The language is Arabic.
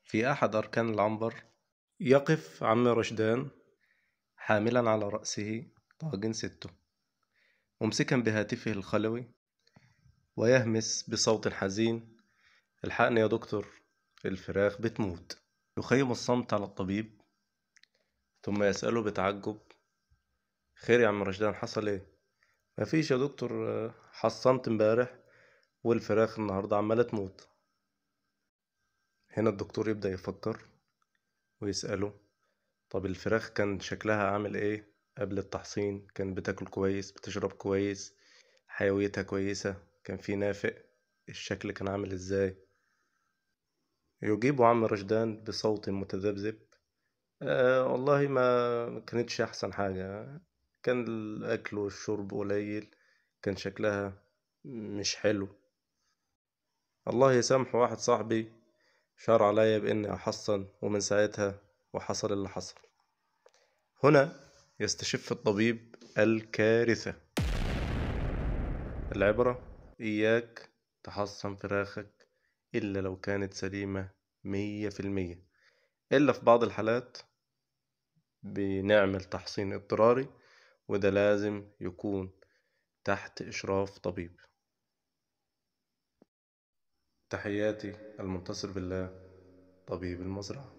في أحد أركان العنبر يقف عم رشدان حاملا على رأسه طاجن سته، ممسكا بهاتفه الخلوي ويهمس بصوت حزين: الحقني يا دكتور، الفراخ بتموت. يخيم الصمت على الطبيب ثم يسأله بتعجب: خير يا عم رشدان، حصل ايه؟ مفيش يا دكتور، حصنت امبارح والفراخ النهاردة عمالة تموت. هنا الدكتور يبدأ يفكر ويسأله: طب الفراخ كان شكلها عامل ايه قبل التحصين؟ كانت بتاكل كويس، بتشرب كويس، حيويتها كويسة، كان في نافق، الشكل كان عامل ازاي؟ يجيب عم رشدان بصوت متذبذب: والله ما كانتش احسن حاجة، كان الاكل والشرب قليل، كان شكلها مش حلو. الله يسامحه، واحد صاحبي شار عليا باني احصن، ومن ساعتها وحصل اللي حصل. هنا يستشف الطبيب الكارثة. العبرة: إياك تحصن فراخك إلا لو كانت سليمة 100%، إلا في بعض الحالات بنعمل تحصين اضطراري، وده لازم يكون تحت إشراف طبيب. تحياتي، المنتصر بالله، طبيب المزرعة.